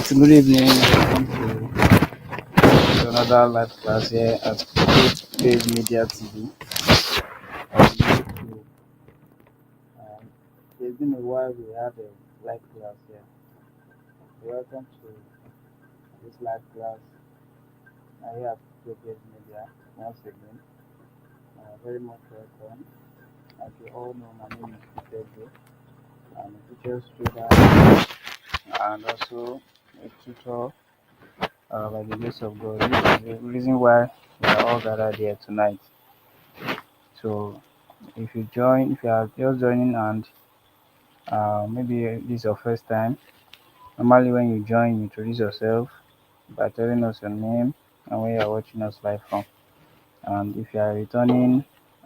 Good evening. Welcome to another live class here at Page Media TV on YouTube. It's been a while we had a live class here. Welcome to this live class here at Page Media once again. Very much welcome. As you all know, my name is Peter. I'm a teacher student and also a tutor by the grace of God. This is the reason why we are all gathered here tonight. So if you are just joining and maybe this is your first time, normally when you join, you introduce yourself by telling us your name and where you are watching us live from. And if you are a returning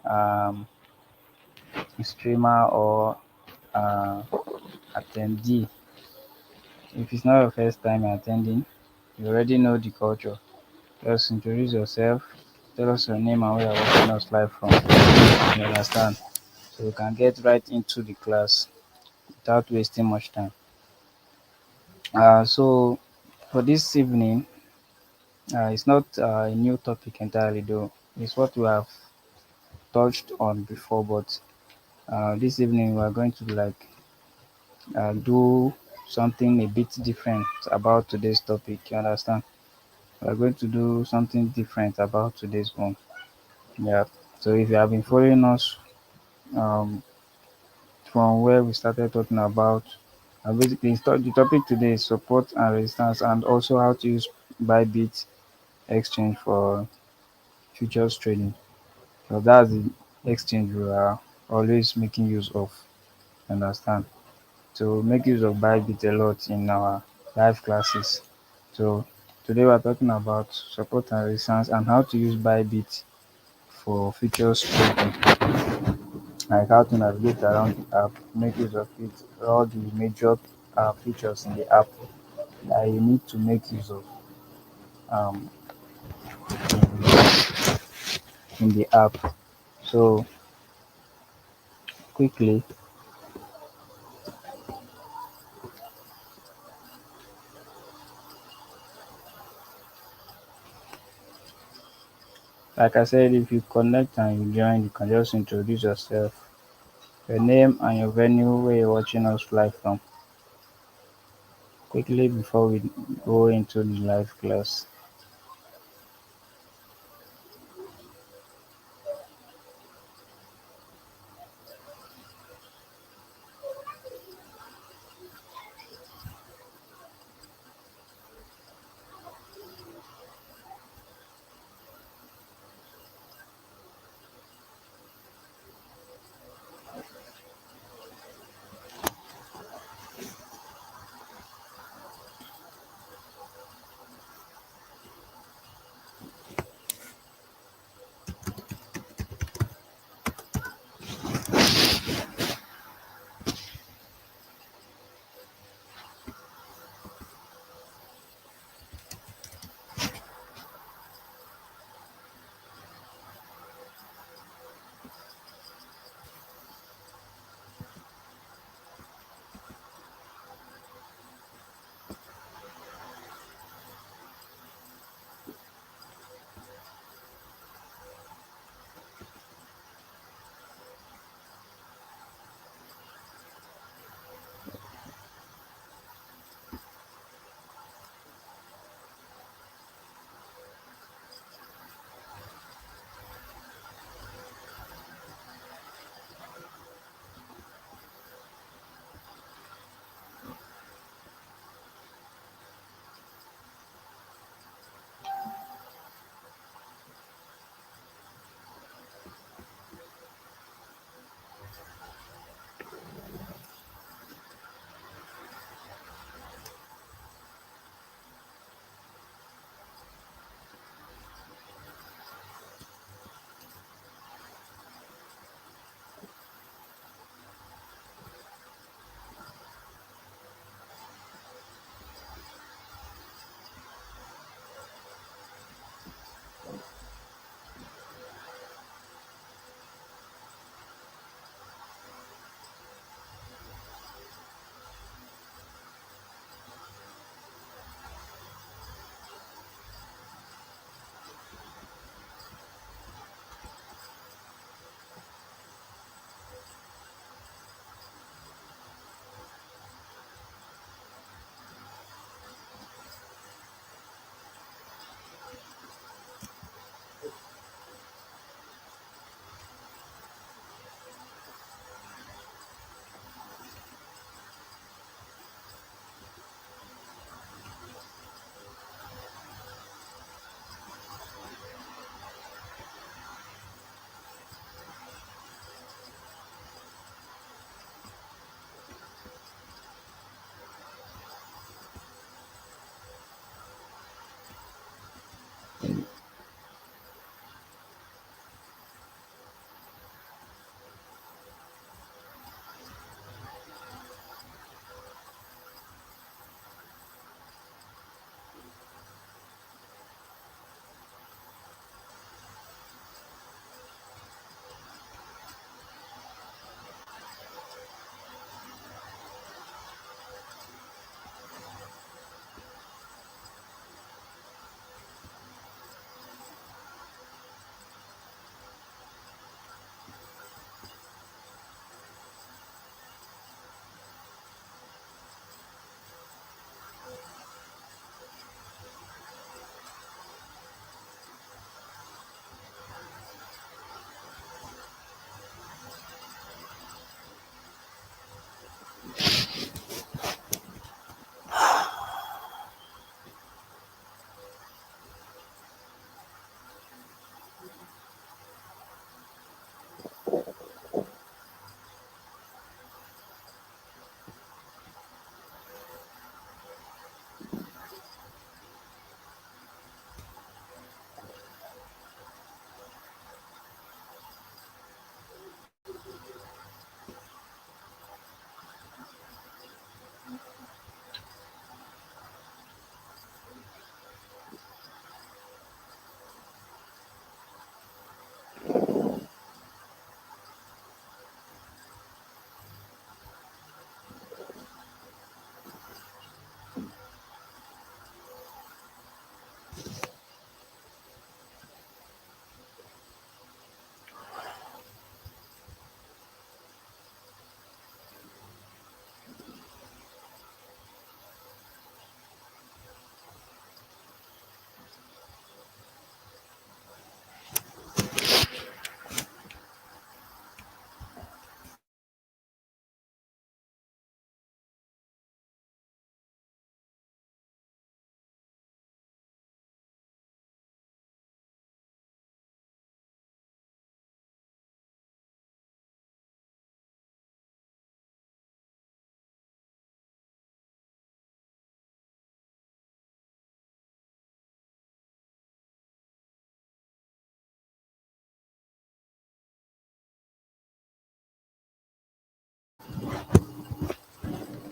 um, streamer or uh, attendee, if it's not your first time attending, you already know the culture. Just introduce yourself, tell us your name and where you are watching us live from. You understand? So we can get right into the class without wasting much time. So for this evening, it's not a new topic entirely, though. It's what we have touched on before, but this evening we are going to do something a bit different about today's topic. You understand? We are going to do something different about today's one. Yeah. So if you have been following us um, from where we started talking about, basically the topic today is support and resistance, and also how to use Bybit exchange for futures trading. So that's the exchange we are always making use of. Understand? So make use of Bybit a lot in our live classes. So today we're talking about support and resistance and how to use Bybit for futures trading, like how to navigate around the app, make use of it, all the major features in the app that you need to make use of um, in the app. So quickly, like I said, if you connect and you join, you can just introduce yourself, your name and your venue where you're watching us live from. Quickly before we go into the live class.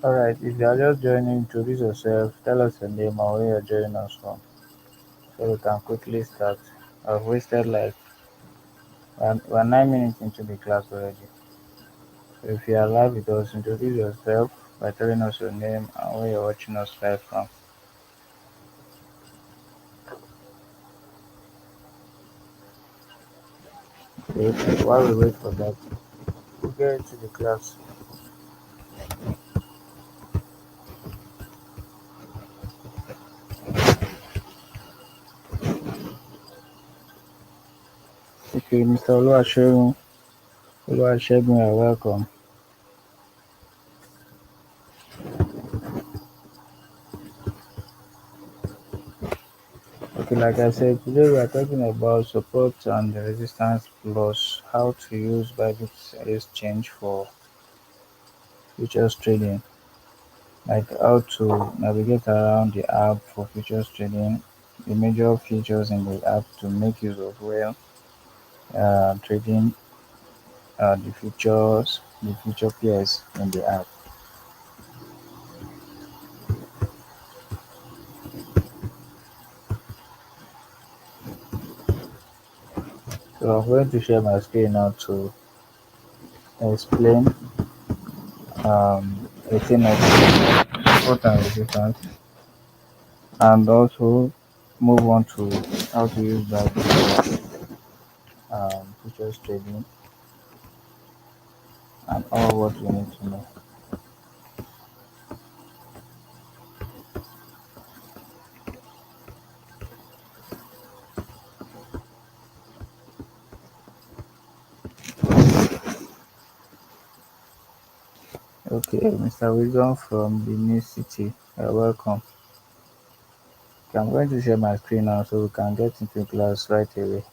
Alright, if you are just joining, introduce yourself, tell us your name and where you're joining us from, so we can quickly start. I've wasted like we're 9 minutes into the class already. So if you are live with us, introduce yourself by telling us your name and where you're watching us live from. Okay, while we wait for that, we'll get into the class. Okay, Mr. Oluwasegun, you're welcome. Okay, like I said, today we are talking about support and resistance plus how to use Bybit exchange for futures trading, like how to navigate around the app for futures trading, the major features in the app to make use of well trading the future pairs in the app. So I'm going to share my screen now to explain a thing of support and resistance, and also move on to how to use that for futures trading and all what we need to know. Okay, Mr. Wisdom from the new city, you're welcome. Okay, I'm going to share my screen now so we can get into class right away.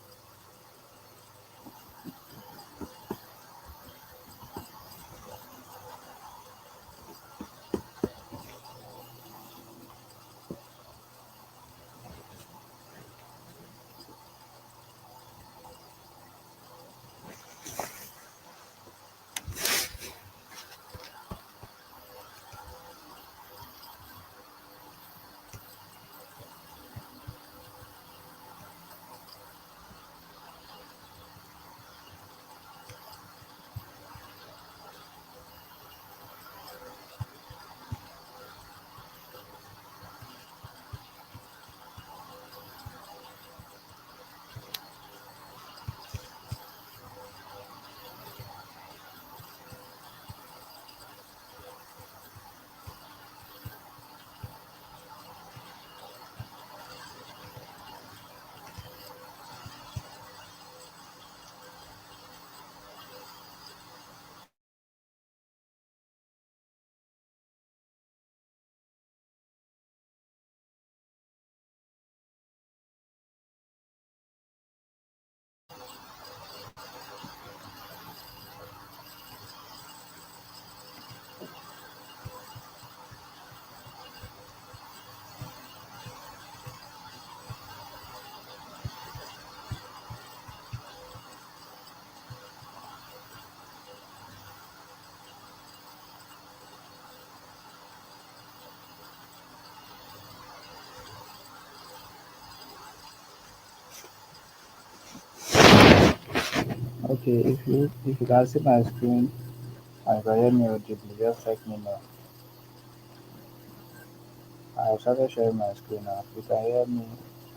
Okay, if you can see my screen and you can hear me audibly, just let me know. I have started sharing my screen now. If you can hear me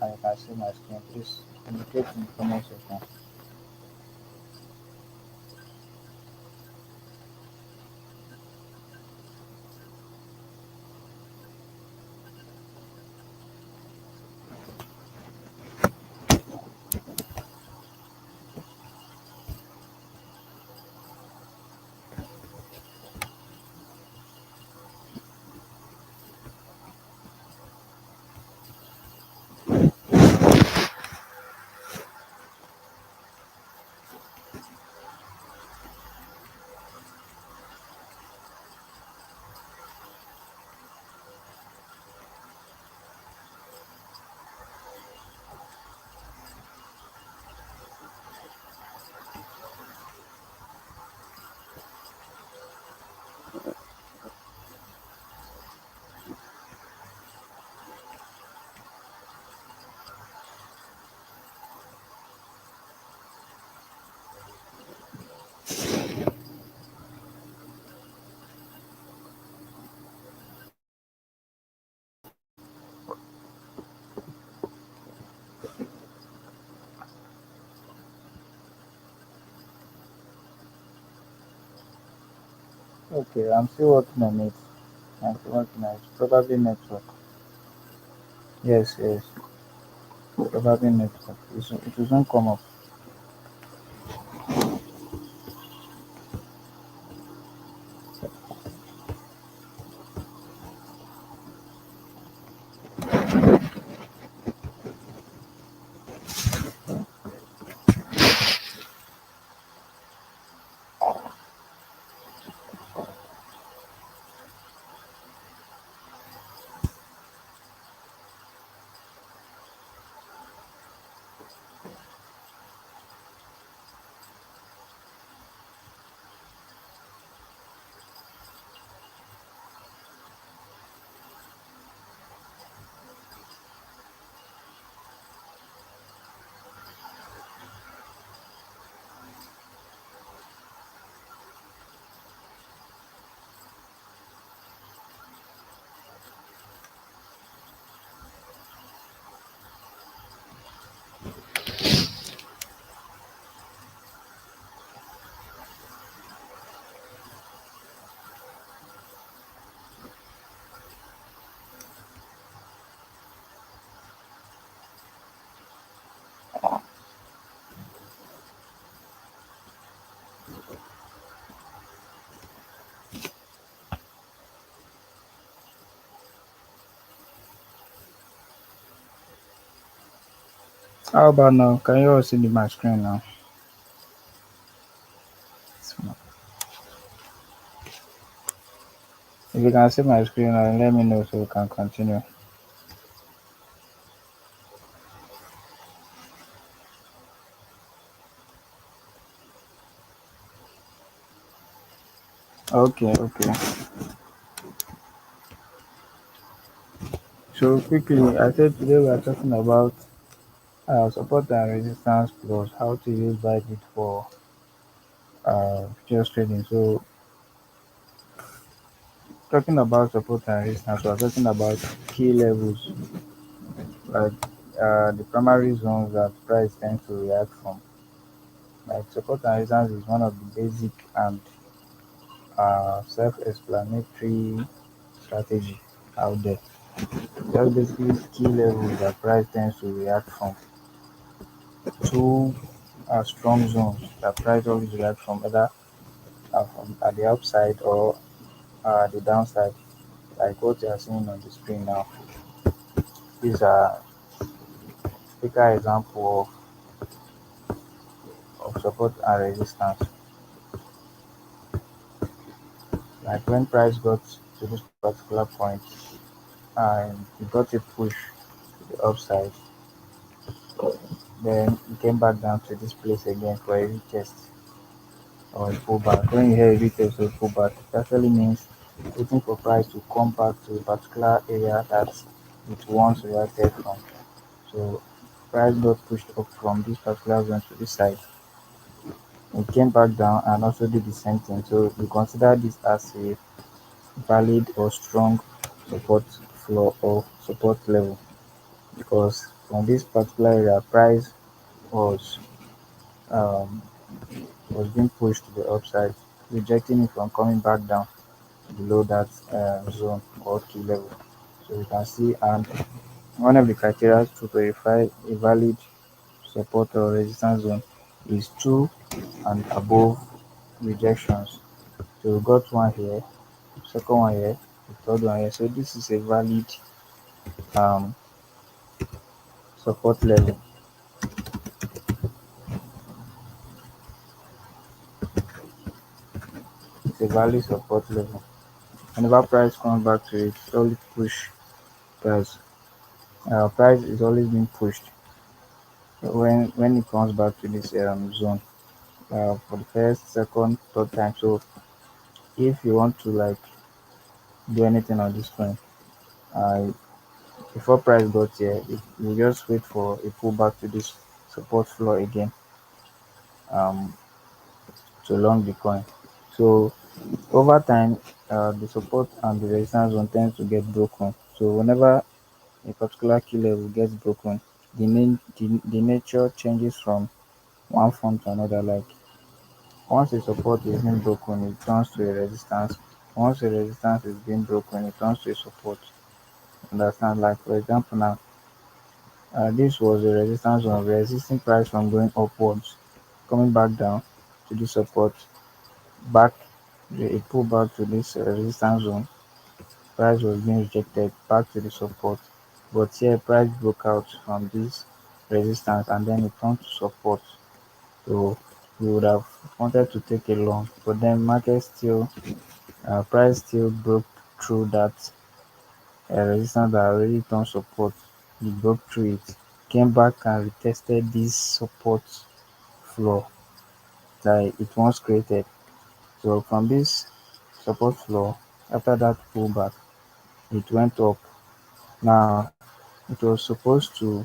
and you can see my screen, please indicate in the comment section. Okay, I'm still working on it. I'm still working on it. Probably network. Yes, yes. Probably network. It will soon come up. How about now? Can you all see my screen now? If you can see my screen now, let me know so we can continue. Okay, okay. So quickly, I said today we are talking about support and resistance plus how to use Bybit for futures trading. So talking about support and resistance, we are talking about key levels like the primary zones that price tends to react from. Like support and resistance is one of the basic and self-explanatory strategy out there. Just basically key levels that price tends to react from. Two strong zones that price always react from, either from at the upside or the downside, like what you are seeing on the screen now. These are typical example of support and resistance. Like when price got to this particular point and it got a push to the upside, then it came back down to this place again for a retest or a pullback. When you hear a retest or a pullback, it actually means waiting for price to come back to a particular area that it once reacted from. So price got pushed up from this particular zone to this side. it came back down and also did the same thing. So we consider this as a valid or strong support floor or support level, because from this particular area price was um, was being pushed to the upside, rejecting it from coming back down below that zone or key level. So you can see, and one of the criteria to verify a valid support or resistance zone is two and above rejections. So we got one here, second one here, the third one here. So this is a valid um, support level. It's a valid support level. Whenever price comes back to it, it's always push price. Price is always being pushed when it comes back to this zone for the first, second, third time. So if you want to like do anything on this coin, uh, before price got here, you just wait for a pullback to this support floor again um, to long the coin. So over time, the support and the resistance zone tends to get broken. So whenever a particular key level gets broken, the nature changes from one form to another. Like once a support is being broken, it turns to a resistance. Once a resistance is being broken, it turns to a support. Understand? Like for example, now this was a resistance zone resisting price from going upwards, coming back down to the support, back it pulled back to this resistance zone. Price was being rejected back to the support, but here price broke out from this resistance and then it turned to support. So we would have wanted to take a long, but then market still price still broke through that resistance that already turned support. It broke through it, came back and retested this support floor that it once created. So from this support floor, after that pullback, it went up. Now it was supposed to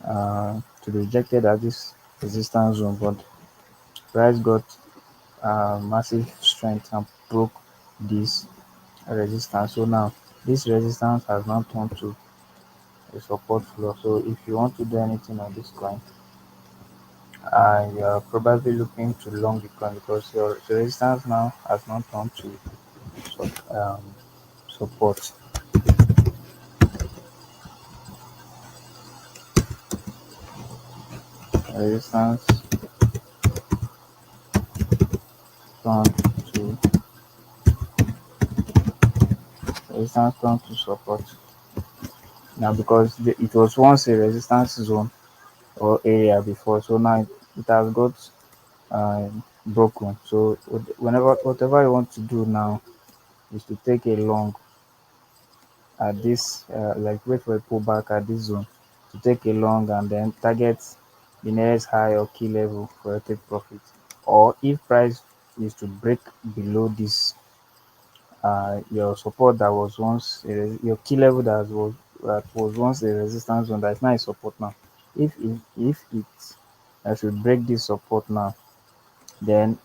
be rejected at this resistance zone, but price got massive strength and broke this resistance. So now this resistance has now turned to a support floor. So if you want to do anything on this coin, you're probably looking to long the coin because your the resistance now has not turned to um, support. Resistance turned to resistance turned to support. Now because it was once a resistance zone or area before, so now it has got broken. So whenever whatever you want to do now is to take a long at this like wait for a pullback at this zone to take a long and then target the nearest high or key level for your take profit. Or if price is to break below this your support that was once your key level that was once a resistance zone that is now a support now. If it should break this support now, then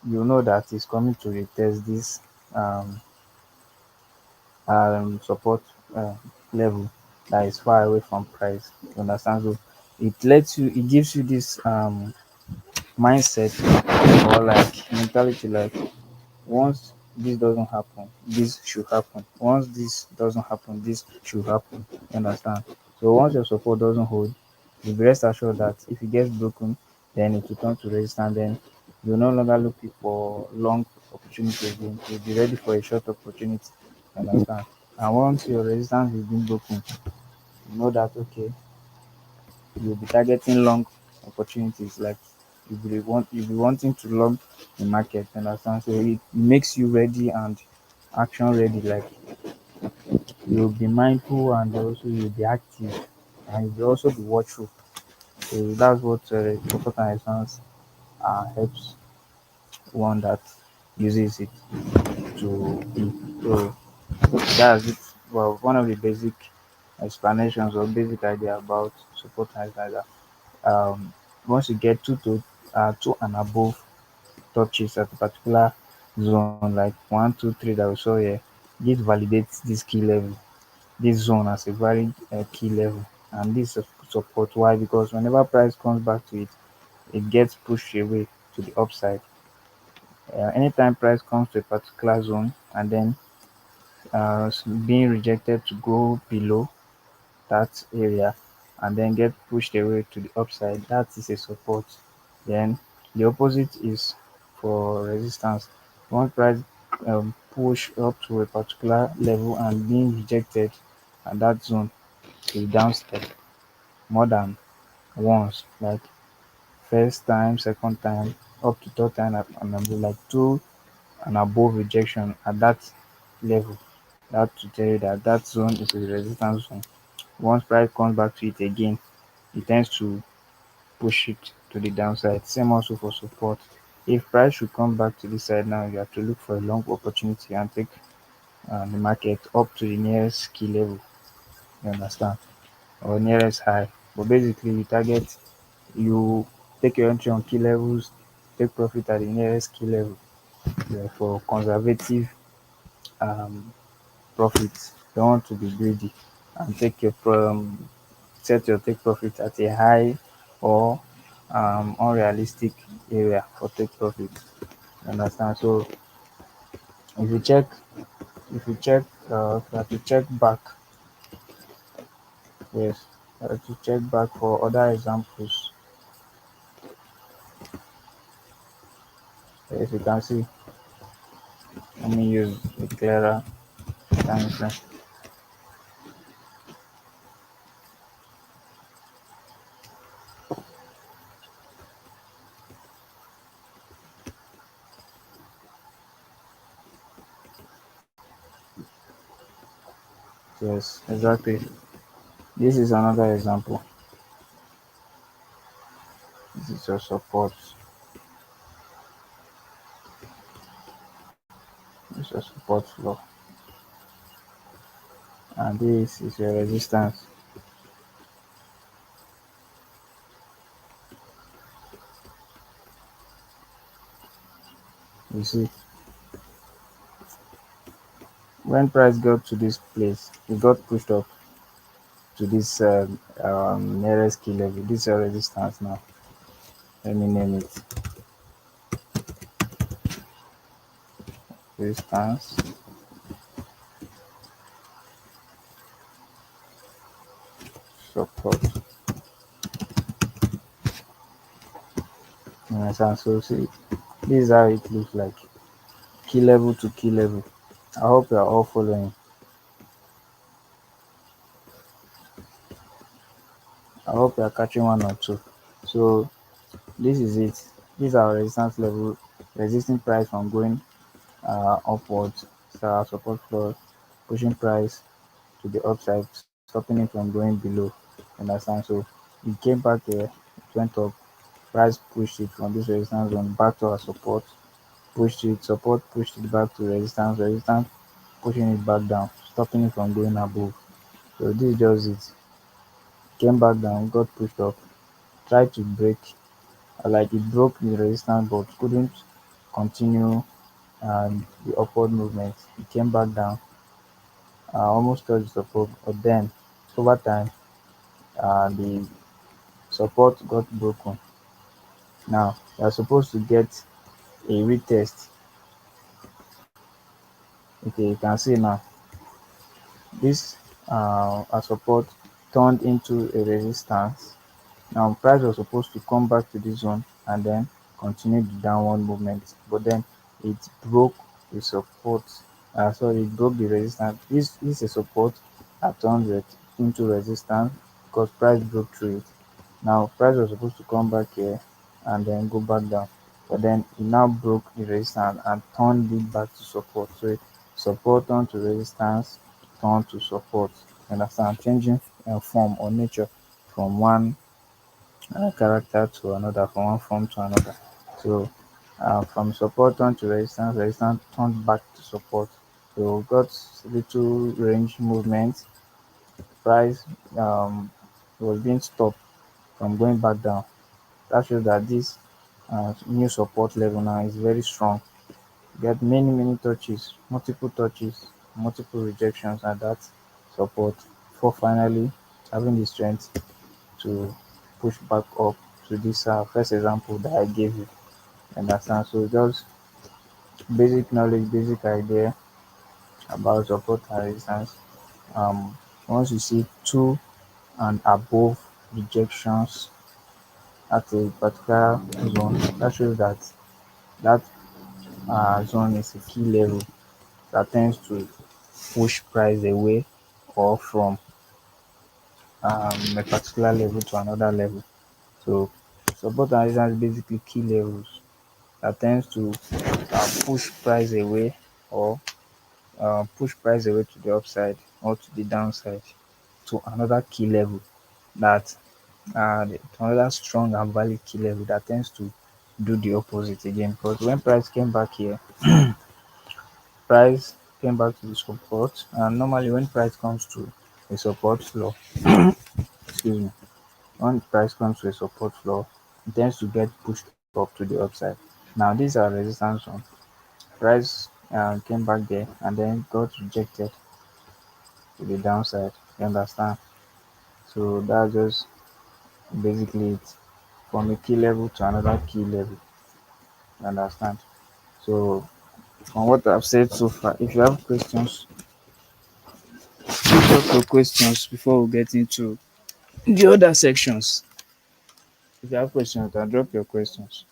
you know that it's coming to retest this um, support uh, level that is far away from price. You understand? So it gives you this mindset or like mentality like once this doesn't happen, this should happen. Once this doesn't happen, this should happen. You understand? So once your support doesn't hold, you be rest assured that if it gets broken, then it will turn to resistance. Then you're no longer looking for long opportunity again. You'll be ready for a short opportunity. You understand? And once your resistance is being broken, you know that okay, you'll be targeting long opportunities. Like you'll be wanting to long the market. You understand? So it makes you ready and action ready. Like you'll be mindful and also you'll be active and you'll also be watchful. So that's what support and resistance helps one that uses it to do. So that's it. Well, one of the basic explanations or basic idea about support and resistance. Um, once you get two and above, touches at a particular zone, like one, two, three that we saw here, this validates this key level, this zone as a valid key level, and this support. Why? Because whenever price comes back to it, it gets pushed away to the upside. Anytime price comes to a particular zone and then being rejected to go below that area and then get pushed away to the upside, that is a support. Then the opposite is for resistance. Once price push up to a particular level and being rejected at that zone to the downside more than once, like first time, second time, up to third time, and like two and above rejection at that level. That to tell you that that zone is a resistance zone. Once price comes back to it again, it tends to push it to the downside. Same also for support. If price should come back to this side now, you have to look for a long opportunity and take the market up to the nearest key level. You understand? Or nearest high. But basically, you take your entry on key levels, take profit at the nearest key level. Yeah, for conservative um, profits. Don't want to be greedy and set your take profit at a high or unrealistic area for take profit. You understand? So if you check, if you have to check back, yes, you have to check back for other examples. As you can see, let me use a clearer time frame. Yes, exactly. This is another example. This is your support. This is your support flow, and this is your resistance. You see, when price got to this place, it got pushed up to this nearest key level. This is your resistance now. Let me name it resistance, support. You understand? So see, this is how it looks like, key level to key level. I hope you are all following. I hope you are catching one or two. So this is it. These are resistance level, resisting price from going upwards. So our support floor, pushing price to the upside, stopping it from going below. Understand? So it came back here, it went up, price pushed it from this resistance zone back to our support, pushed it, support pushed it back to resistance, resistance pushing it back down, stopping it from going above. So this is just it. Came back down, got pushed up, tried to break, like it broke the resistance but couldn't continue the upward movement. It came back down, almost touched the support, but then over time, the support got broken. Now you are supposed to get a retest. Okay, you can see now this a support turned into a resistance. Now price was supposed to come back to this one and then continue the downward movement, but then it broke the support. Sorry, it broke the resistance. This is a support at 100 into resistance because price broke through it. Now price was supposed to come back here and then go back down, but then it now broke the resistance and turned it back to support. So support turned to resistance, turned to support. Understand? Changing form or nature from one character to another, from one form to another. So from support turned to resistance, resistance turned back to support. So got little range movement. Price was being stopped from going back down. That shows that this new support level now is very strong. Get many touches, multiple touches, multiple rejections at that support for finally having the strength to push back up to this first example that I gave you. Understand? So just basic knowledge, basic idea about support and resistance. Um, Once you see two and above rejections at a particular zone, that shows that that zone is a key level that tends to push price away or from a particular level to another level. So support and resistance is basically key levels that tends to push price away or push price away to the upside or to the downside to another key level that to another strong and valid key level that tends to do the opposite again. Because when price came back here, price came back to the support, and normally when price comes to a support floor, excuse me, when price comes to a support floor, it tends to get pushed up to the upside. Now these are resistance zone. Price came back there and then got rejected to the downside. You understand? So that's just basically it. From a key level to another key level. You understand? So from what I've said so far, if you have questions, drop your questions before we get into the other sections. If you have questions, then drop your questions.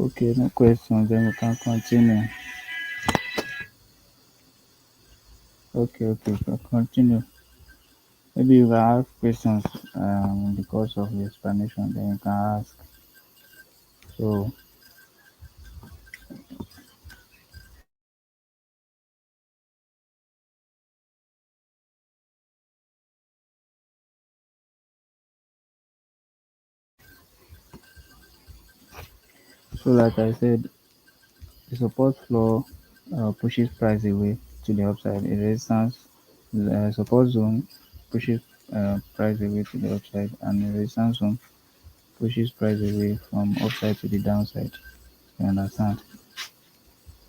Okay, no questions, then we can continue. Okay, we can continue. Maybe you can ask questions in the course of the explanation, then you can ask. So, like I said, the support floor pushes price away to the upside. The resistance, the support zone pushes price away to the upside, and the resistance zone pushes price away from upside to the downside. You understand?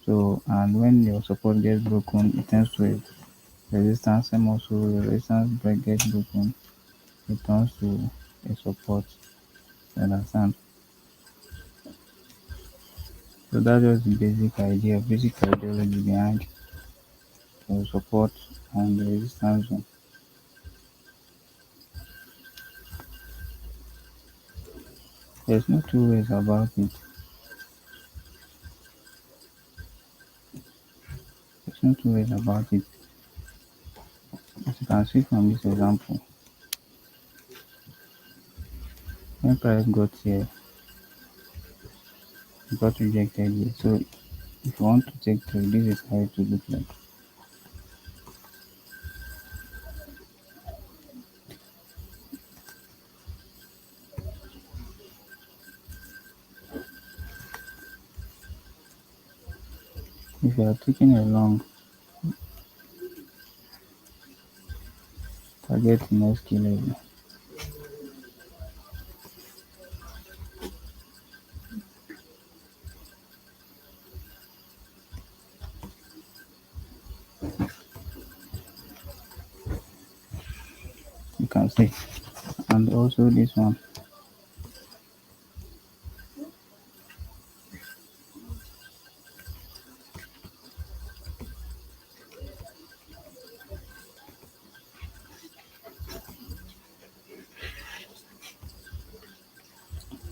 So, and when your support gets broken, it tends to a resistance, and also your resistance break gets broken, it turns to a support. You understand? So that's just the basic ideology behind the support and the resistance zone. There's no two ways about it. There's no two ways about it. As you can see from this example, when price got here, it got rejected here. So if you want to take trade, this is how it will look like. If you are taking a long, target the next key level. see. And also this one.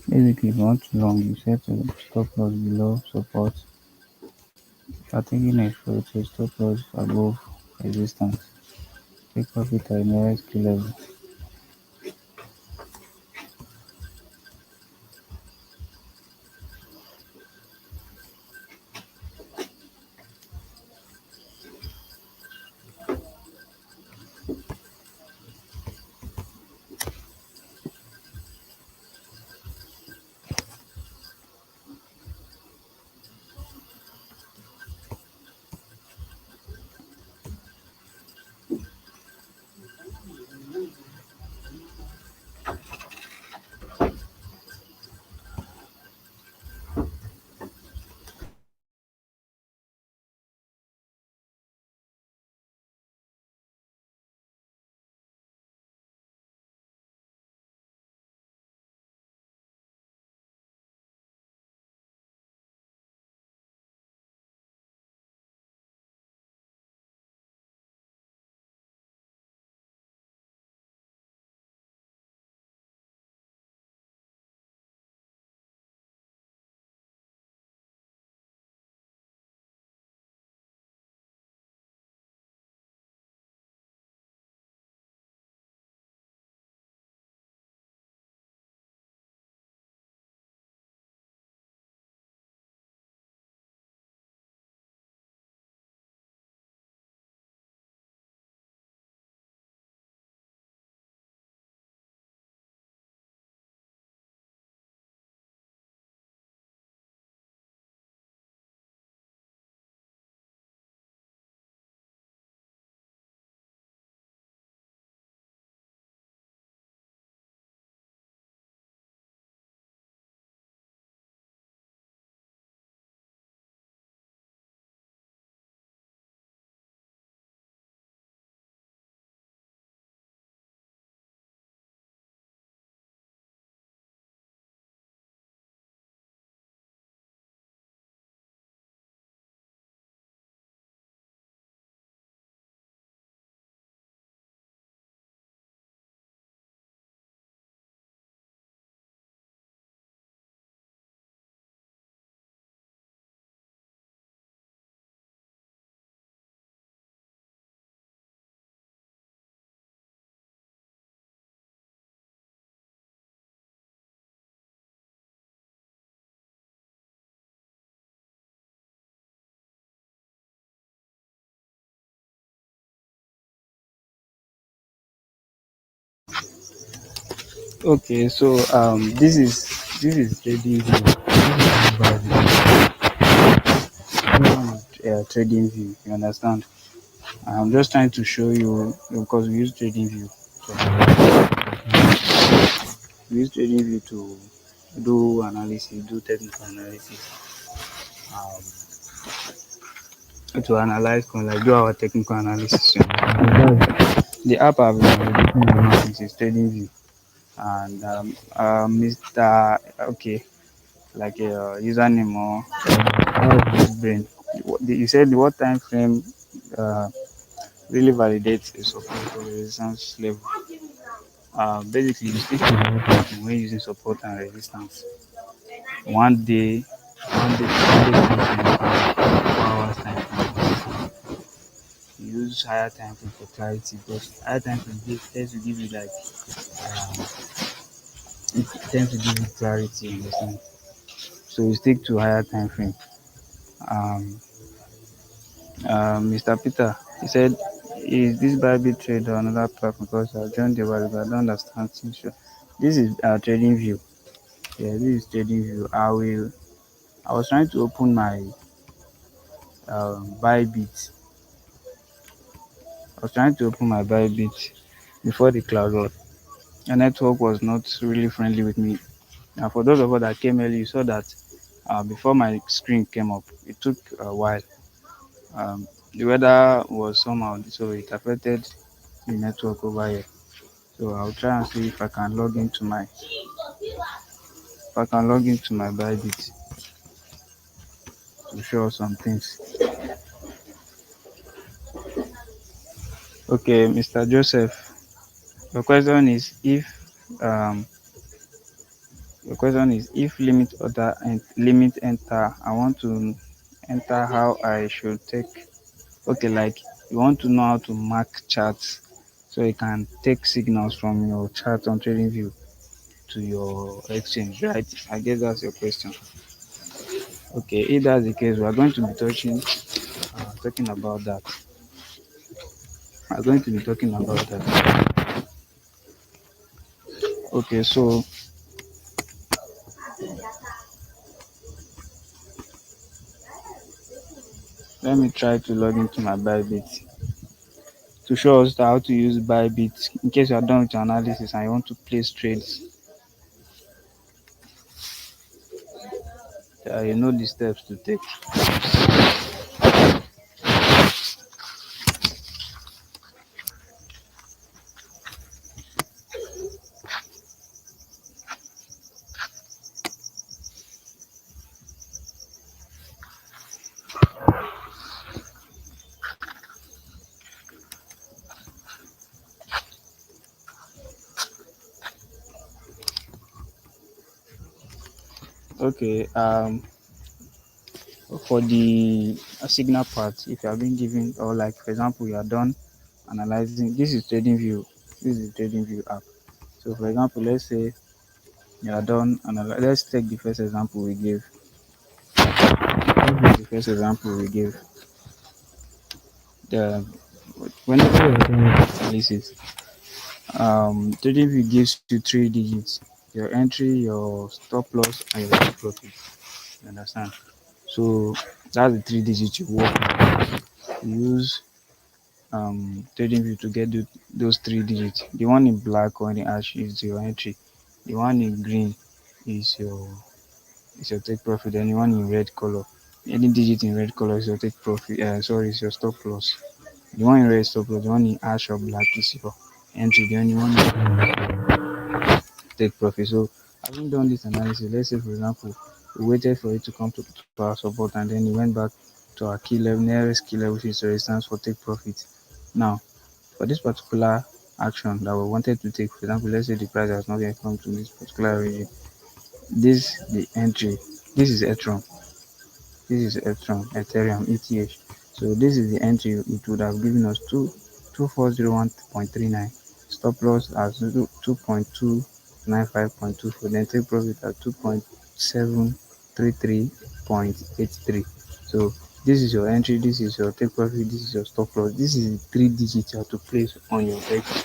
Basically, if you want too long, you set a stop loss below support. If you are taking exposure to stop loss above resistance, take profit at nearest key level. Okay, so this is trading view. Trading view. You understand? I'm just trying to show you because we use trading view. So we use trading view to do analysis, do technical analysis, um, to analyze, like do our technical analysis. The app I've been using is trading view, and Mr. Okay, like a username or brain. You said what time frame really validates a support or resistance level. Basically, you stick to when using support and resistance. One day, one day time frame, 4 hours time frame. Use higher time frame for clarity because higher time frame tends to give you like it tends to give you clarity. Understand? So you stick to higher time frame. Um, Mr. Peter, he said, "Is this Bybit trade or another platform? Because I joined the while ago. I don't understand things." Sure. This is trading view. Yeah, this is trading view. I was trying to open my Bybit. I was trying to open my Bybit before the cloud roll. The network was not really friendly with me. And for those of us that came early, you saw that before my screen came up, it took a while. The weather was somehow, so it affected the network over here. So I'll try and see if I can log into my Bybit to show us some things. Okay, Mr. Joseph, your question is if um your question is if limit order and limit enter, I want to enter how I should take. Okay, like you want to know how to mark charts so you can take signals from your chart on TradingView to your exchange, right? I guess that's your question. Okay, if that's the case, we are going to be talking about that. We are going to be talking about that. Okay, so let me try to log into my Bybit to show us how to use Bybit in case you are done with your analysis and you want to place trades. You know the steps to take. Okay, for the signal part, if you have been given, or like for example, you are done analyzing, this is TradingView. This is the TradingView app. So for example, let's say you are done let's take the first example we gave. The first example we gave. The Whenever you're doing analysis, TradingView gives you three digits: your entry, your stop loss, and your take profit. You understand? So that's the three digits you work on. You use TradingView to get those three digits. The one in black or in ash is your entry. The one in green is your take profit. And the one in red color, any digit in red color is your take profit. Sorry, is your stop loss. The one in red stop loss. The one in ash or black is your entry. The only one take profit. So having done this analysis, let's say for example, we waited for it to come to our support and then it went back to our key level, nearest key level, which is resistance for take profit. Now, for this particular action that we wanted to take, for example, let's say the price has not yet come to this particular region. This the entry. This is Ethereum. This is Ethereum ETH. So this is the entry. It would have given us 2401.39. Stop loss at 2.295.24. Then take profit at 2.733.83. So this is your entry, this is your take profit, this is your stop loss. This is the three digits you have to place on your X,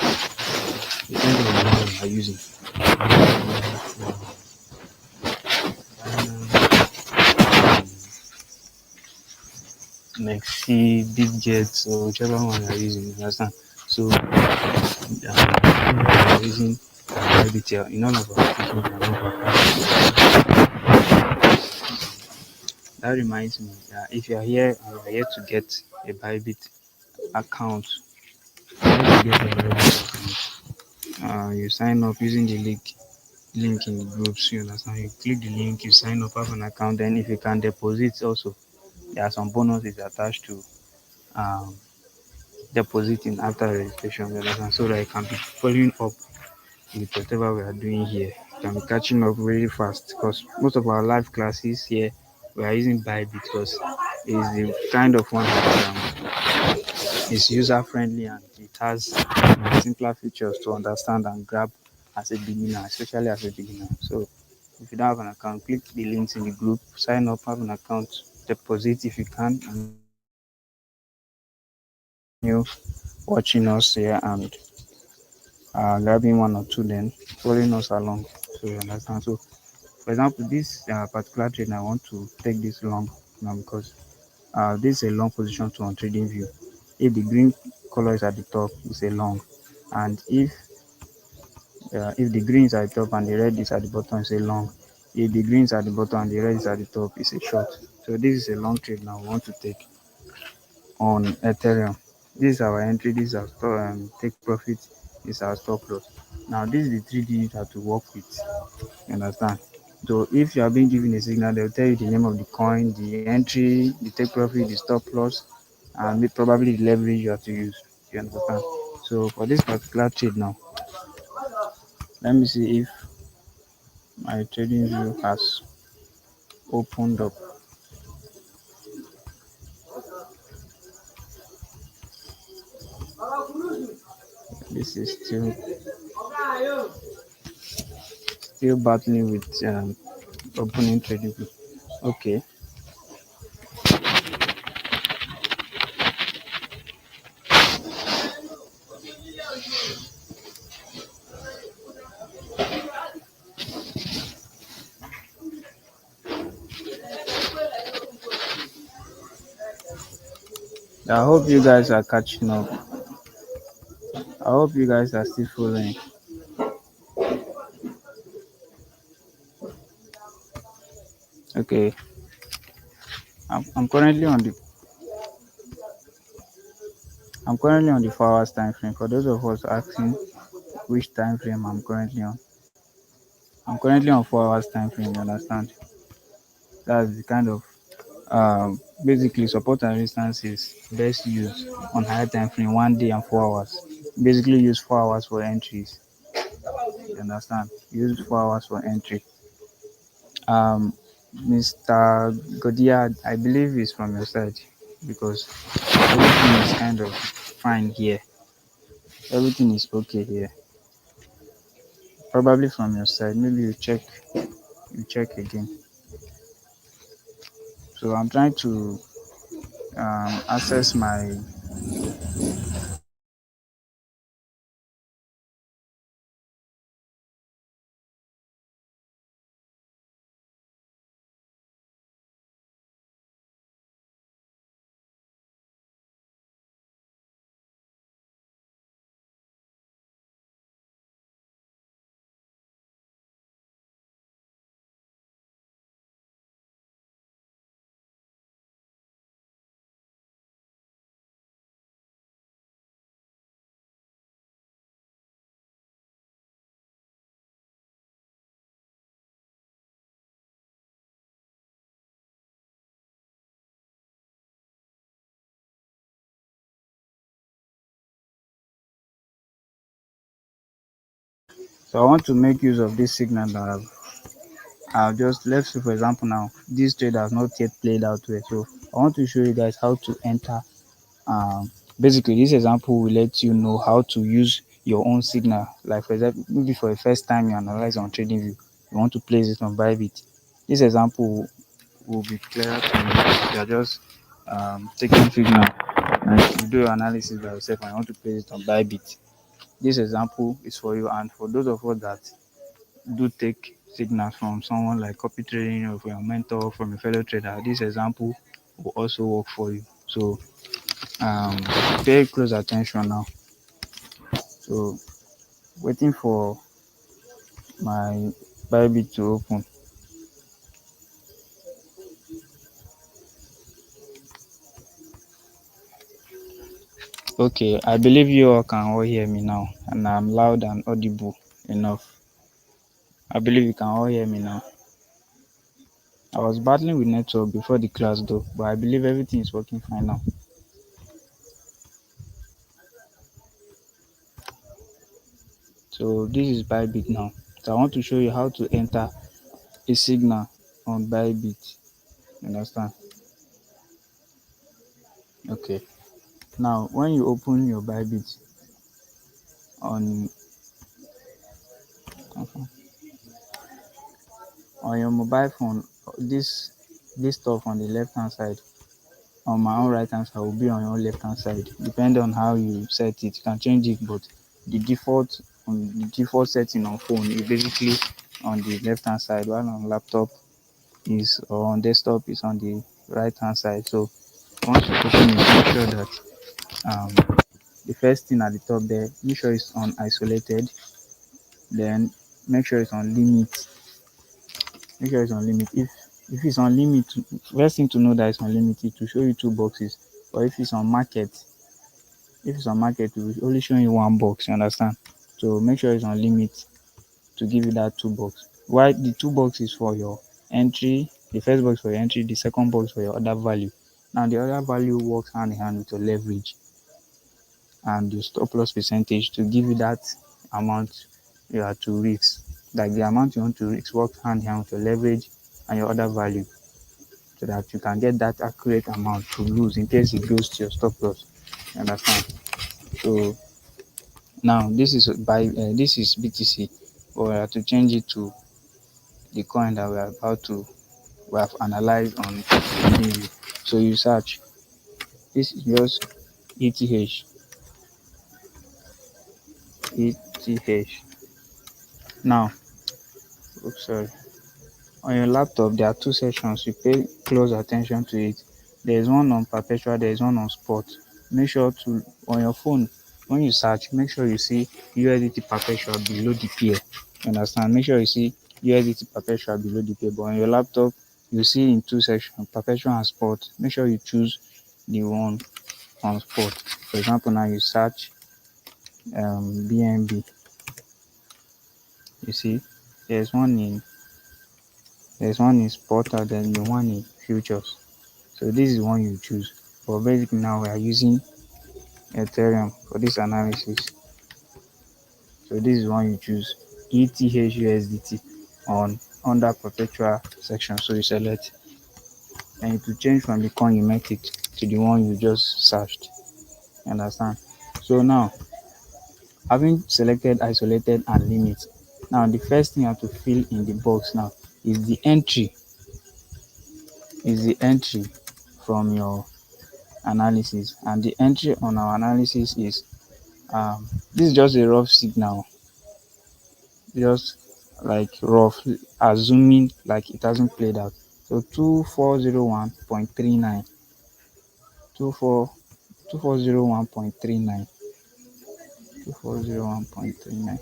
depending on the one you are using. Mexi, Big Jet, or whichever one you are using, you understand? So we are using Bybit in all of our applications and all of our. That reminds me, if you are here and you are here to get a Bybit account, you sign up using the link in the groups. You understand? You click the link, you sign up, have an account. Then if you can deposit also, there are some bonuses attached to um, depositing after registration. You understand? So that you can be following up with whatever we are doing here. You can be catching up really fast because most of our live classes here we are using Bybit because it's the kind of one that is user friendly and it has simpler features to understand and grab as a beginner, especially as a beginner. So if you don't have an account, click the links in the group, sign up, have an account, deposit if you can, and continue watching us here and grabbing one or two, then following us along. So you understand. So for example, this particular trade, I want to take this long now because this is a long position to on trading view. If the green color is at the top, it's a long, and if the green is at the top and the red is at the bottom, it's a long. If the green is at the bottom and the red is at the top, it's a short. So this is a long trade now we want to take on Ethereum. This is our entry, this is our take profit, this is our stop loss. Now this is the three digits you have to work with. You understand? So if you are being given a signal, they'll tell you the name of the coin, the entry, the take profit, the stop loss, and probably the leverage you have to use. You understand? So for this particular trade now, let me see if my trading view has opened up. This is still battling with opening trading view. Okay. I hope you guys are catching up. I hope you guys are still following. Okay. I'm currently on the I'm currently on the 4 hours time frame. For those of us asking which time frame I'm currently on 4 hours time frame. You understand? That's the kind of basically support and resistance is best used on higher time frame 1 day and 4 hours. Basically use 4 hours for entries. You understand? Use 4 hours for entry. Um, Mr. Godia, I believe is from your side because everything is kind of fine here. Everything is okay here. Probably from your side. Maybe you check again. So I'm trying to access my. So I want to make use of this signal that I've just let's say for example now this trade has not yet played out well. So I want to show you guys how to enter. Basically this example will let you know how to use your own signal. Like for example, maybe for the first time you analyze on TradingView, you want to place it on Bybit. This example will be clearer to you. You are just taking signal and you do your analysis by yourself and you want to place it on Bybit. This example is for you, and for those of us that do take signals from someone like copy trading or from your mentor, from a fellow trader, this example will also work for you. So um, pay close attention now. So waiting for my Bybit to open. Okay, I believe you all can all hear me now, and I'm loud and audible enough. I believe you can all hear me now. I was battling with network before the class though, but I believe everything is working fine now. So this is Bybit now. So I want to show you how to enter a signal on Bybit. You understand? Okay. Now when you open your Bybit on on your mobile phone, this stuff on the left hand side, on my own right hand side will be on your left hand side. Depending on how you set it, you can change it, but the default setting on phone is basically on the left hand side, while on laptop is or on desktop is on the right hand side. So once you open it, make sure that the first thing at the top there, make sure it's on isolated, then make sure it's on limit. Make sure it's on limit. If it's on limit, first thing to know that it's on limit is to show you two boxes. Or if it's on market, it will only show you one box. You understand? So make sure it's on limit to give you that two box. Why the two box is for your entry, the first box for your entry, the second box for your other value. Now the other value works hand in hand with your leverage and your stop loss percentage to give you that amount you are to risk. Like the amount you want to risk works hand in hand with your leverage and your other value so that you can get that accurate amount to lose in case it goes to your stop loss. You understand? So now this is BTC, but we have to change it to the coin that we have analyzed on TV. So you search. This is just ETH. ETH. Now, oops, sorry. On your laptop, there are two sections. You pay close attention to it. There is one on perpetual, there is one on spot. Make sure to on your phone when you search, make sure you see USDT perpetual below the pair. You understand? Make sure you see USDT perpetual below the pair. But on your laptop, you see in two sections, perpetual and spot. Make sure you choose the one on spot. For example, now you search BNB. You see, there's one in spot and then the one in futures. So this is one you choose. But basically now we are using Ethereum for this analysis. So this is one you choose. ETH on under perpetual section. So you select and it will change from the coin you make it to the one you just searched. You understand? So now having selected isolated and limit, now the first thing you have to fill in the box now is the entry from your analysis, and the entry on our analysis is this is just a rough signal, just like rough, assuming like it hasn't played out. So 2401.39, 2401.39, 2401.39,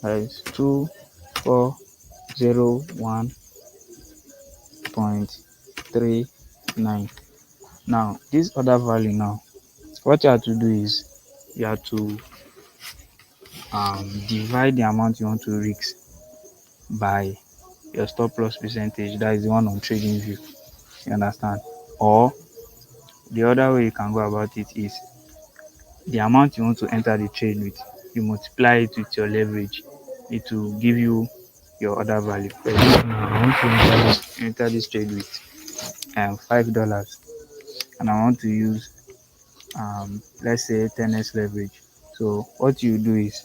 that is 2401.39. Now this other value, now what you have to do is you have to divide the amount you want to risk by your stop loss percentage. That is the one on trading view. You understand? Or the other way you can go about it is the amount you want to enter the trade with, you multiply it with your leverage. It will give you your other value. For example, now I want to enter this trade with $5, and I want to use let's say 10x leverage. So what you do is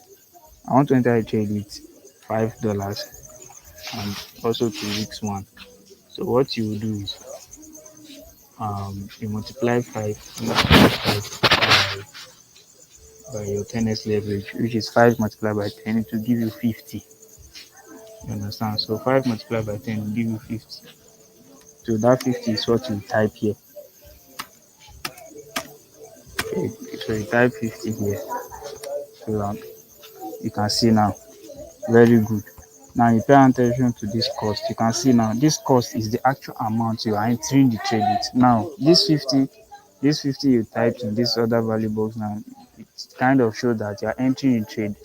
I want to enter a trade with $5 and also to risk one. So what you will do is you multiply 5 by your 10x leverage, which is 5 multiplied by 10, it will give you 50. You understand? So 5 multiplied by 10 will give you 50. So that 50 is what you type here. Okay. So you type 50 here. So you can see now, very good. Now you pay attention to this cost. You can see now this cost is the actual amount you are entering the trade with. Now this 50 you typed in this other value box, now it kind of shows that you are entering a trade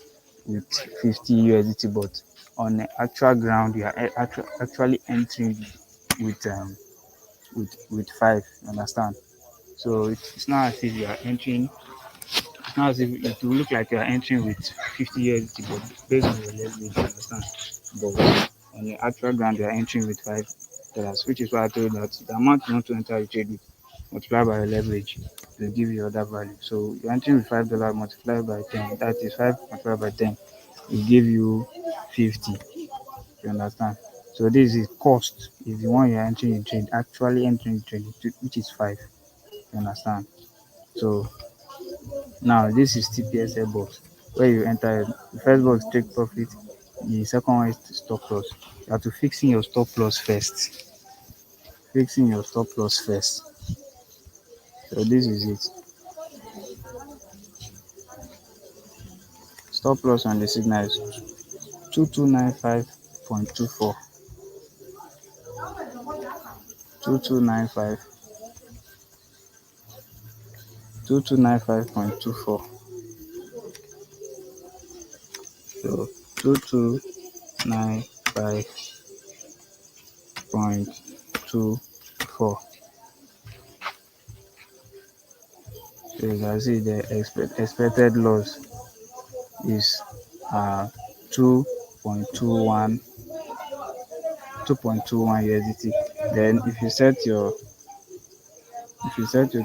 with 50 USDT, but on the actual ground you are actually entering with with 5. You understand? So it's not as if you are entering. It's not as if it will look like you are entering with 50 USDT, but based on your leverage, you understand? But on the actual ground, you are entering with $5, which is why I told you that the amount you want to enter the trade with, multiply by your leverage, will give you other value. So you're entering with $5 multiplied by 10. That is 5 multiplied by 10. Will give you 50. You understand? So this is cost. Is the one you're entering the trade, actually entering the trade, which is 5. You understand? So now this is TPSL box where you enter the first box take profit, the second one is stop loss. You have to fix in your stop loss first. Fixing your stop loss first. So this is it. Stop loss on the signal is 2295.24. 2295. 2295.24. So 2295.24. So you can see the expected loss is 2.21 2.21 USDT. Then if you set your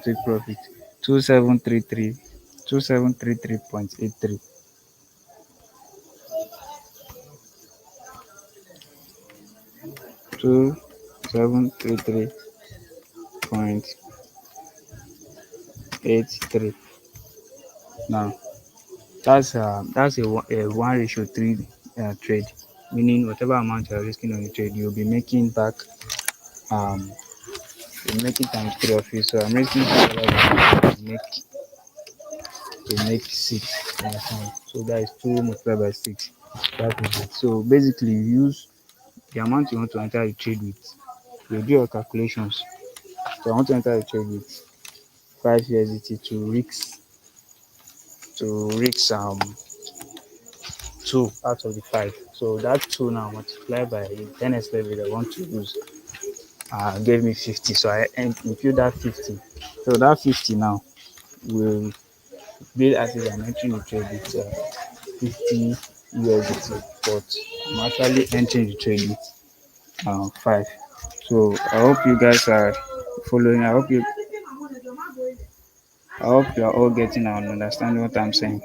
take profit 2733 2733.83. 2733.83. Now that's a 1:3 trade, meaning whatever amount you're risking on the trade, you'll be making back um you're making times three of it. So I'm risking $2 to make six. So that is two multiplied by six. That is it. So basically you use the amount you want to enter a trade with. You do your calculations. So I want to enter a trade with 5 USDT to risk 2 out of the 5. So that 2 now multiplied by the 10x level I want to use gave me 50. So I impute that 50. So that 50 now will be as if I'm entering the trade with 50 USDT, but I'm actually entering the trade with 5. So I hope you guys are following. I hope you are all getting and understanding what I'm saying.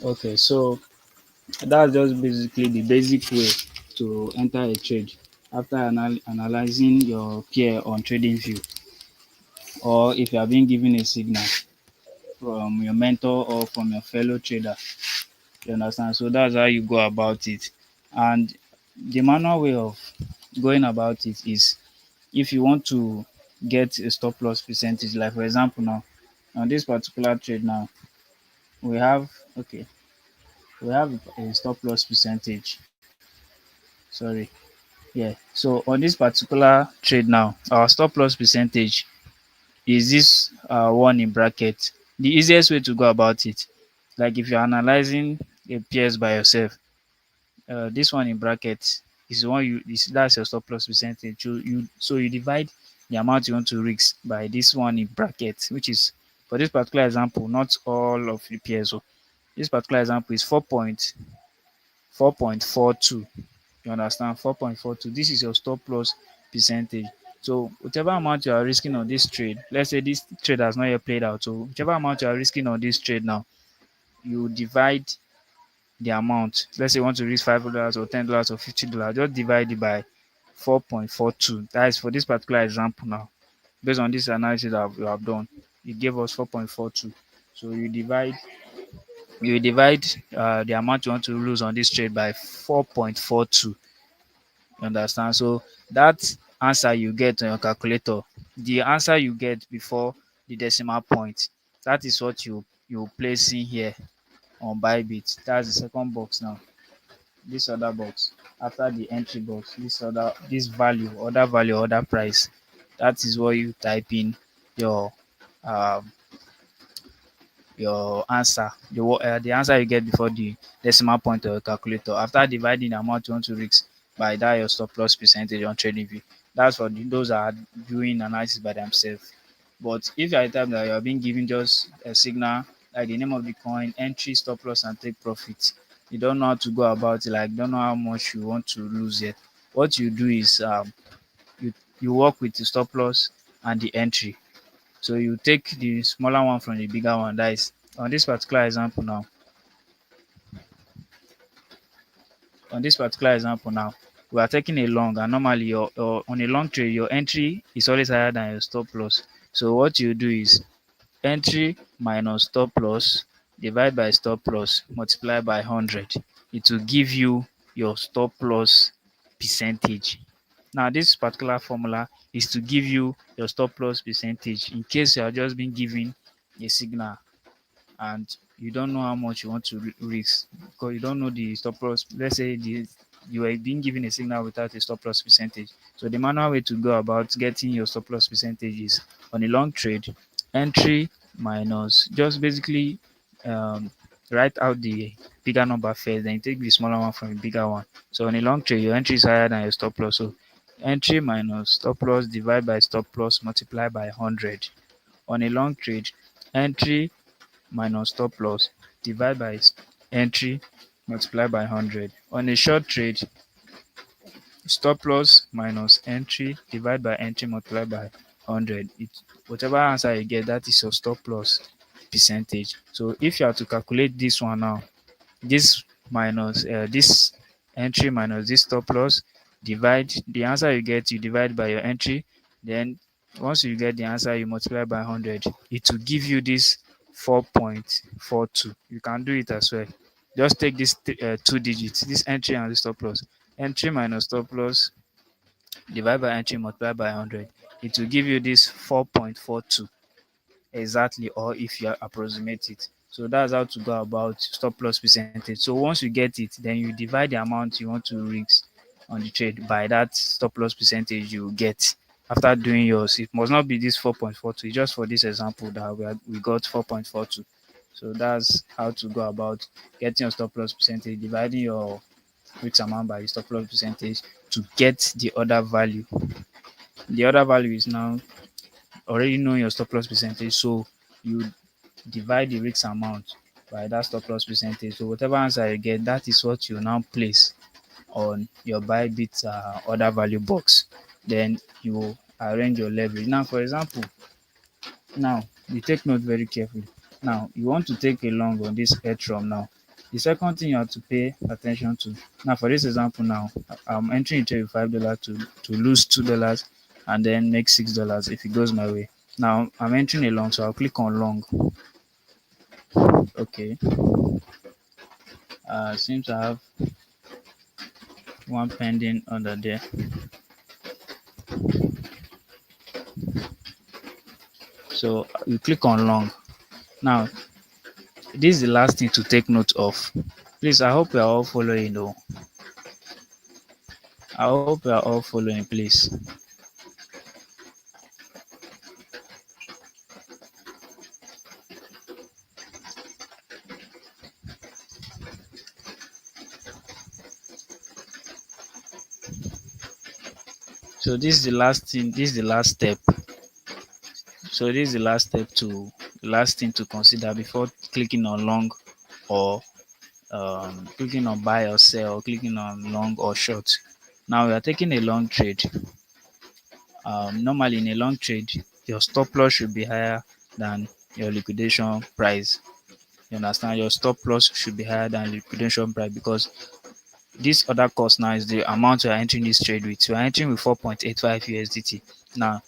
Okay, so that's just basically the basic way to enter a trade after analyzing your peer on TradingView, or if you are being given a signal from your mentor or from your fellow trader. You understand? So that's how you go about it. And the manual way of going about it is, if you want to get a stop loss percentage, like for example now, on this particular trade now, we have okay, we have a stop loss percentage. Sorry. Yeah. So on this particular trade now, our stop loss percentage is this one in bracket. The easiest way to go about it, like if you're analyzing a pairs by yourself, this one in bracket is the one that's your stop loss percentage. So you divide the amount you want to risk by this one in bracket, which is, for this particular example, not all of the pairs. So this particular example is 4.42. You understand? 4.42. This is your stop loss percentage. So whichever amount you are risking on this trade, let's say this trade has not yet played out. So whichever amount you are risking on this trade now, you divide the amount. Let's say you want to risk $5 or $10 or $50. Just divide it by 4.42. That is for this particular example now. Based on this analysis that we have done, it gave us 4.42. So you divide the amount you want to lose on this trade by 4.42. You understand? So that answer you get on your calculator, the answer you get before the decimal point, that is what you place in here on Bybit. That's the second box now. This other box after the entry box, this value, order price. That is what you type in your um your answer, the answer you get before the decimal point of your calculator after dividing the amount you want to risk by that your stop loss percentage on trading view. That's for those that are doing analysis by themselves. But if you are the type that you are being given just a signal like the name of the coin, entry, stop loss, and take profit, you don't know how to go about it, like don't know how much you want to lose yet. What you do is you you work with the stop loss and the entry. So you take the smaller one from the bigger one. That is on this particular example now. On this particular example now, we are taking a long, and normally your on a long trade, your entry is always higher than your stop loss. So what you do is entry minus stop loss divide by stop loss multiply by 100. It will give you your stop loss percentage. Now this particular formula is to give you your stop loss percentage in case you are just being given a signal and you don't know how much you want to risk because you don't know the stop loss. Let's say you are being given a signal without a stop loss percentage. So the manual way to go about getting your stop loss percentage is on a long trade, entry minus just basically um, write out the bigger number first, then you take the smaller one from the bigger one. So on a long trade, your entry is higher than your stop loss. So entry minus stop loss divide by stop loss multiply by 100. On a long trade, entry minus stop loss divide by entry multiply by 100. On a short trade, stop loss minus entry divide by entry multiply by 100. Whatever answer you get, that is your stop loss percentage. So if you are to calculate this one now, this minus this entry minus this stop loss, divide the answer you get, you divide by your entry, then once you get the answer you multiply by 100. It will give you this 4.42. You can do it as well. Just take this two digits, this entry and this stop loss. Entry minus stop loss divide by entry multiply by 100. It will give you this 4.42 exactly, or if you approximate it. So that's how to go about stop loss percentage. So once you get it, then you divide the amount you want to risk on the trade by that stop loss percentage you get after doing yours. It must not be this 4.42. Just for this example that we got 4.42. So that's how to go about getting your stop loss percentage, dividing your risk amount by the stop loss percentage to get the other value. The other value is now already know your stop loss percentage, so you divide the risk amount by that stop loss percentage. So whatever answer you get, that is what you now place on your Bybit order value box. Then you arrange your leverage. Now, for example, now you take note very carefully. Now you want to take a long on this Ethereum now. The second thing you have to pay attention to. Now for this example now, I'm entering into $5 to lose $2 and then make $6 if it goes my way. Now I'm entering a long, so I'll click on long. Okay. Seems I have one pending under there. So you click on long. Now this is the last thing to take note of. Please, I hope you are all following though. I hope you are all following, please. So this is the last thing, this is the last step. So this is the last step to last thing to consider before clicking on long or clicking on buy or sell, or clicking on long or short. Now we are taking a long trade. Normally in a long trade, your stop loss should be higher than your liquidation price. You understand? Your stop loss should be higher than liquidation price because this other cost now is the amount you are entering this trade with. You are entering with 4.85 USDT. Now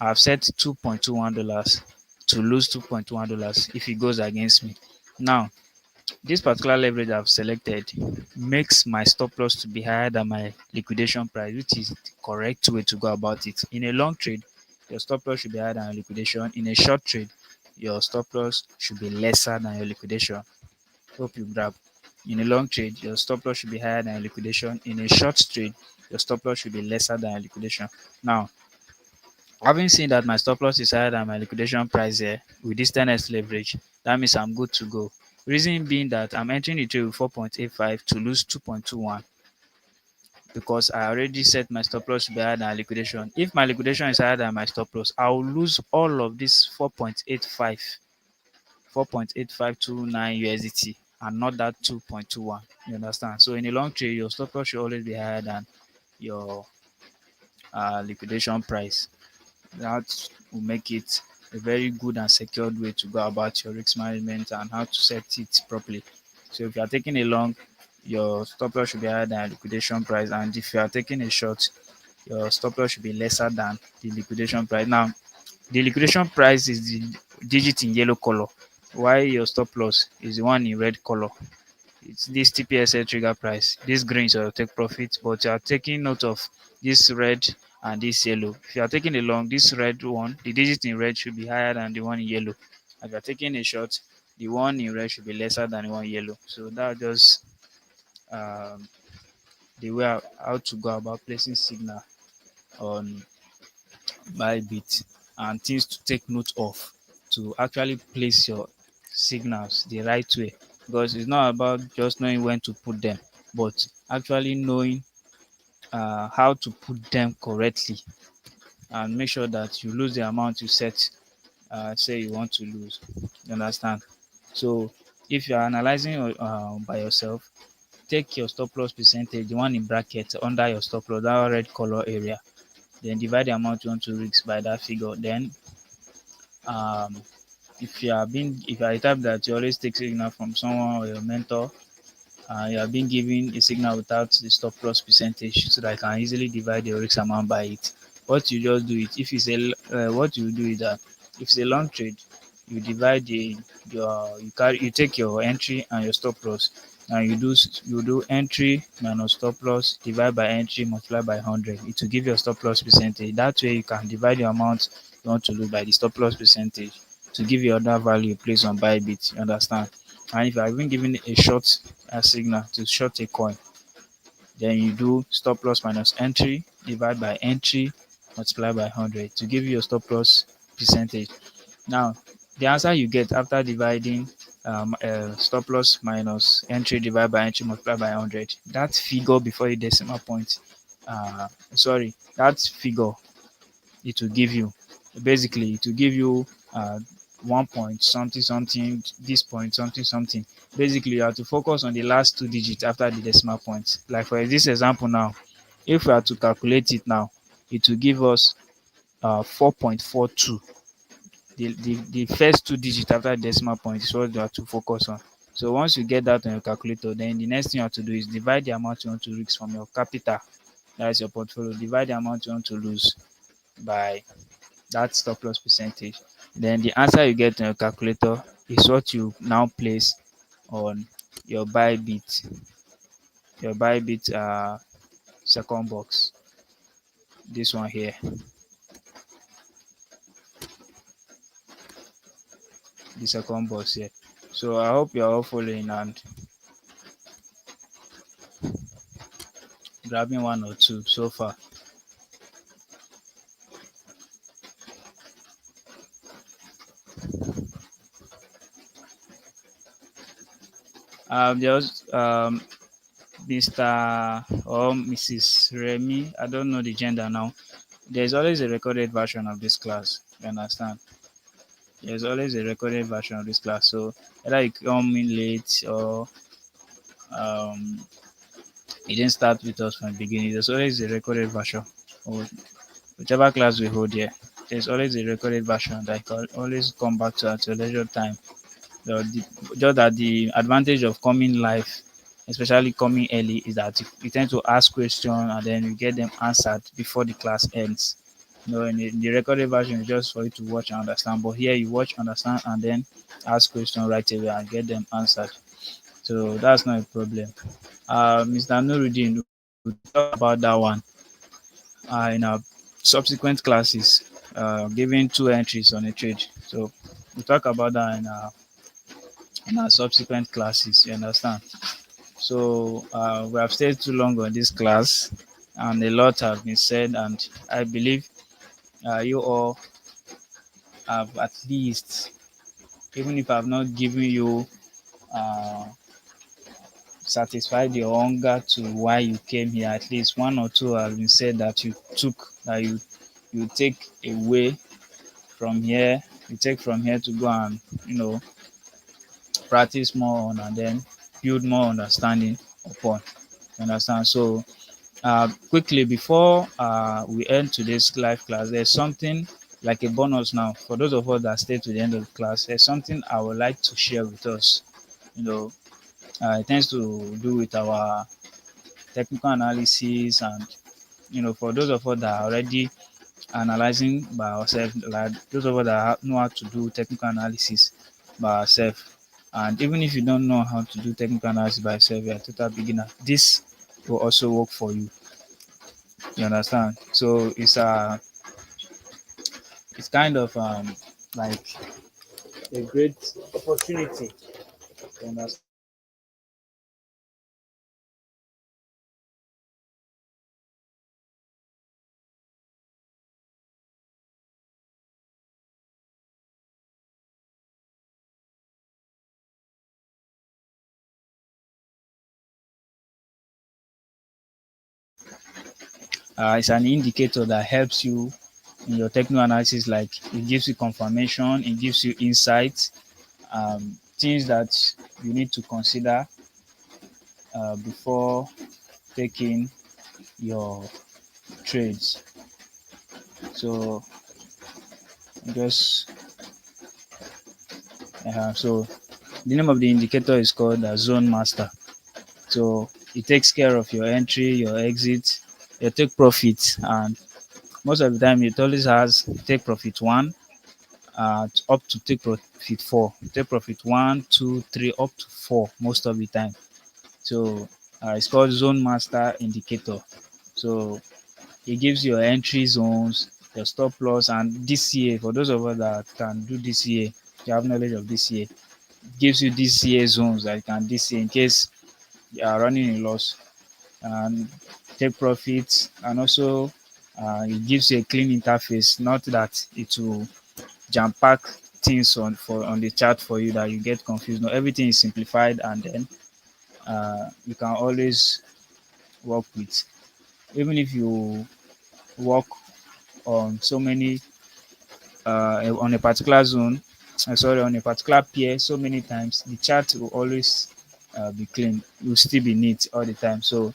I've set $2.21 to lose $2.21 if it goes against me. Now this particular leverage I've selected makes my stop loss to be higher than my liquidation price, which is the correct way to go about it. In a long trade, your stop loss should be higher than your liquidation. In a short trade, your stop loss should be lesser than your liquidation. Hope you grab. In a long trade, your stop loss should be higher than your liquidation. In a short trade, your stop loss should be lesser than your liquidation. Now, having seen that my stop loss is higher than my liquidation price here with this 10x leverage, that means I'm good to go. Reason being that I'm entering the trade with 4.85 to lose 2.21. because I already set my stop loss to be higher than liquidation. If my liquidation is higher than my stop loss, I will lose all of this 4.8529 USDT and not that 2.21. You understand? So in a long trade, your stop loss should always be higher than your liquidation price. That will make it a very good and secured way to go about your risk management and how to set it properly. So if you are taking a long, your stop loss should be higher than liquidation price, and if you are taking a short, your stop loss should be lesser than the liquidation price. Now, the liquidation price is the digit in yellow color, while your stop loss is the one in red color. It's this TPSA trigger price. This green is your take profit, but you are taking note of this red and this yellow. If you are taking a long, this red one, the digit in red should be higher than the one in yellow. If you are taking a short, the one in red should be lesser than the one in yellow. So that's just um, the way how to go about placing signal on Bybit and things to take note of to actually place your signals the right way, because it's not about just knowing when to put them, but actually knowing how to put them correctly and make sure that you lose the amount you set say you want to lose. You understand? So if you are analyzing by yourself, take your stop loss percentage, the one in bracket under your stop loss, that red color area, then divide the amount you want to risk by that figure. Then um, if you are the type that you always take signal from someone or your mentor, you are being given a signal without the stop loss percentage so that you can easily divide your risk amount by it. What you just do it if it's a what you do is that if it's a long trade, you divide you take your entry and your stop loss, and you do entry minus stop loss divide by entry multiply by 100. It will give you a stop loss percentage. That way you can divide your amount you want to lose by the stop loss percentage to give you other value placed on Bybit. You understand? And if you are even given a short signal to short a coin, then you do stop loss minus entry divide by entry multiply by 100 to give you your stop loss percentage. Now, the answer you get after dividing stop loss minus entry divide by entry multiply by 100, that figure before the decimal point, sorry, that figure it will give you. Basically, it will give you 1 point something something, this point something something. Basically, you have to focus on the last two digits after the decimal point. Like for this example now, if we are to calculate it now, it will give us 4.42. The first two digits after the decimal point is what you have to focus on. So once you get that on your calculator, then the next thing you have to do is divide the amount you want to risk from your capital, that is your portfolio, divide the amount you want to lose by that stop loss percentage. Then the answer you get on your calculator is what you now place on your Bybit second box. This one here, the second box here. So I hope you're all following and grabbing one or two so far. There's Mr. or Mrs. Remy. I don't know the gender now. There's always a recorded version of this class. You understand? There's always a recorded version of this class. So whether you come in late or um, you didn't start with us from the beginning, there's always a recorded version. Or whichever class we hold here, there's always a recorded version that you can always come back to at your leisure time. Just that the advantage of coming live, especially coming early, is that you tend to ask questions and then you get them answered before the class ends. In the recorded version, it's just for you to watch and understand. But here, you watch, understand, and then ask questions right away and get them answered. So that's not a problem. Mr. Nuruddin, we talk about that one in our subsequent classes, giving two entries on a trade. So we talk about that in our subsequent classes. You understand? So we have stayed too long on this class, and a lot have been said, and I believe you all have at least, even if I've not given you uh, satisfied your hunger to why you came here. At least one or two have been said that you take away from here. You take from here to go and you know practice more on and then build more understanding upon. You understand? So quickly before we end today's live class, there's something like a bonus now for those of us that stay to the end of the class. There's something I would like to share with us. You know, it tends to do with our technical analysis, and for those of us that are already analyzing by ourselves, like those of us that know how to do technical analysis by ourselves. And even if you don't know how to do technical analysis by yourself, you're a total beginner. This will also work for you. You understand? So it's kind of like a great opportunity. You understand? It's an indicator that helps you in your technical analysis. Like it gives you confirmation, it gives you insights, things that you need to consider before taking your trades. So just so the name of the indicator is called Zone Master. So it takes care of your entry, your exit, your take profit, and most of the time it always has take profit one up to take profit four. Take profit one, two, three, up to four most of the time. So it's called Zone Master Indicator. So it gives your entry zones, your stop loss, and DCA. For those of us that can do DCA, you have knowledge of DCA. It gives you DCA zones that you can DCA in case you are running a loss, and take profits. And also it gives you a clean interface, not that it will jam pack things on the chart for you that you get confused. No, everything is simplified, and then you can always work with. Even if you work on so many on a particular zone, sorry, on a particular pair so many times, the chart will always be clean. It will still be neat all the time. So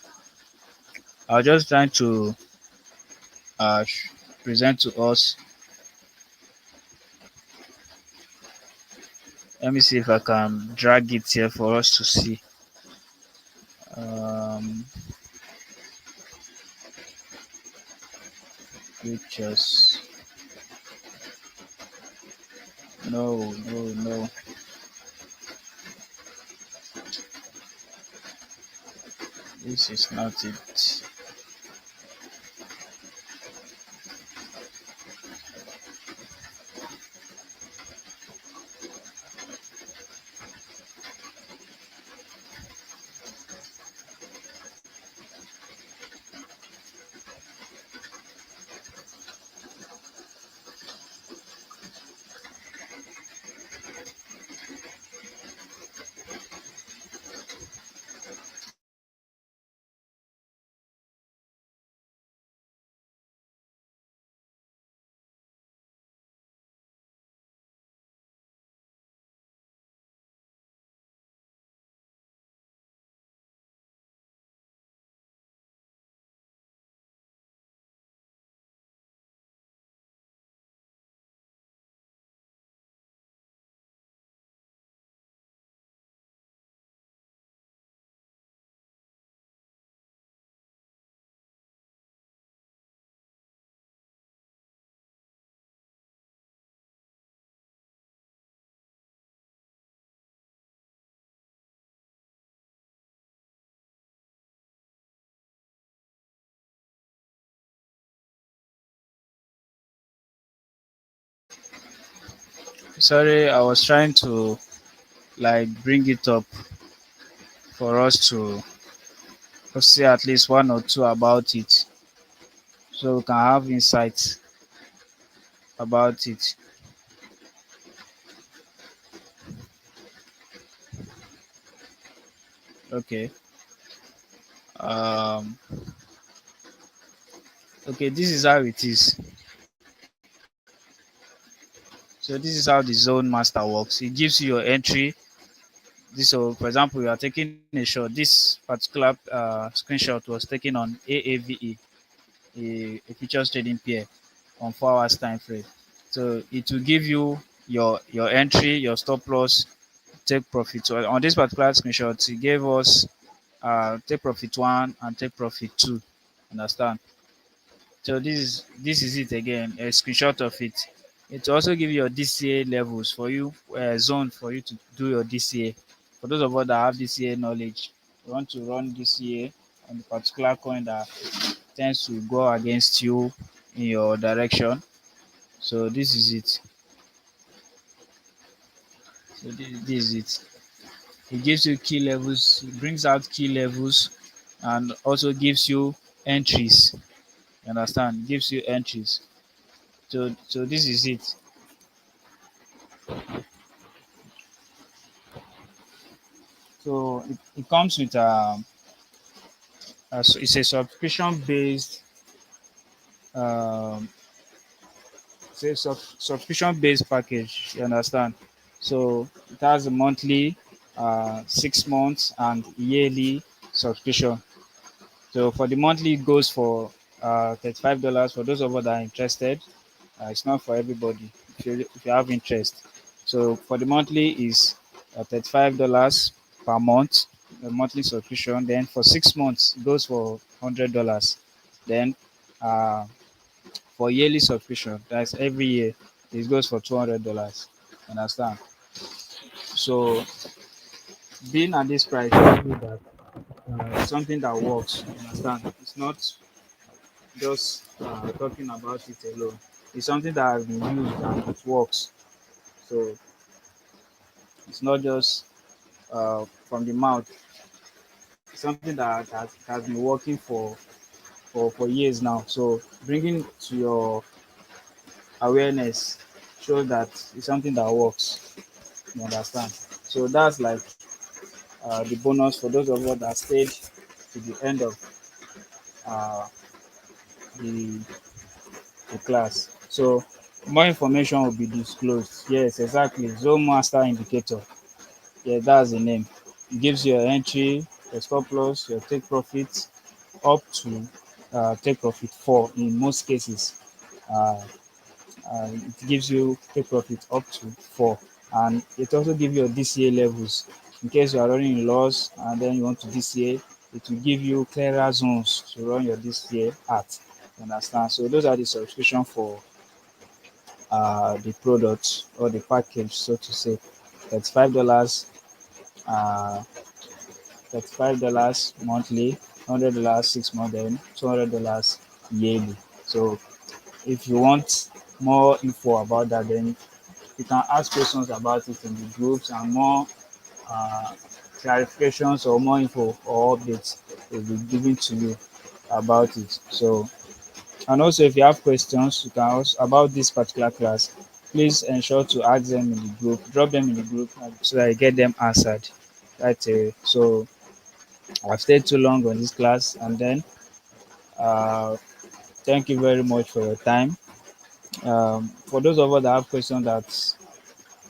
I was just trying to uh, present to us. Let me see if I can drag it here for us to see. Um, pictures. No, no, no. This is not it. Sorry, I was trying to like bring it up for us to see at least one or two about it, so we can have insights about it. Okay. Um, okay, this is how it is. So this is how the zone master works. It gives you your entry. This, so for example, you are taking a shot. This particular screenshot was taken on AAVE, a futures trading pair on 4 hours time frame. So it will give you your entry, your stop loss, take profit. So on this particular screenshot, it gave us take profit one and take profit two. Understand? So this is it again, a screenshot of it. It will also give you your DCA levels for you, zone for you to do your DCA. For those of us that have DCA knowledge, you want to run DCA on the particular coin that tends to go against you in your direction. So this is it. So this is it. It gives you key levels, it brings out key levels, and also gives you entries. You understand? It gives you entries. So this is it. So it comes with it's a subscription based um, subscription based package. You understand? So it has a monthly, 6 months, and yearly subscription. So for the monthly, it goes for $35. For those of us that are interested, it's not for everybody. If you have interest, so for the monthly is $35 per month, a monthly subscription. Then for 6 months, it goes for $100. Then uh, for yearly subscription, that's every year, it goes for $200. Understand? So being at this price shows you that it's something that works. Understand? It's not just talking about it alone. It's something that has been used and it works. So it's not just from the mouth. It's something that has been working for years now. So bringing to your awareness shows that it's something that works. You understand? So that's like the bonus for those of us that stayed to the end of uh, the, the class. So more information will be disclosed. Yes, exactly. Zone Master Indicator. Yeah, that's the name. It gives you your entry, your stop loss, your take profit, up to take profit 4 in most cases. Uh, it gives you take profit up to 4, and it also gives you your DCA levels. In case you are running in loss and then you want to DCA, it will give you clearer zones to run your DCA at. You understand? So those are the subscription for the product or the package, so to say. $35, uh, $35 monthly, $100 6 months, then $200 yearly. So if you want more info about that, then you can ask questions about it in the groups, and more uh, clarifications or more info or updates will be given to you about it. So, and also if you have questions, you can also about this particular class, please ensure to ask them in the group, drop them in the group so that you get them answered right away. So I've stayed too long on this class, and then uh, thank you very much for your time. For those of us that have questions that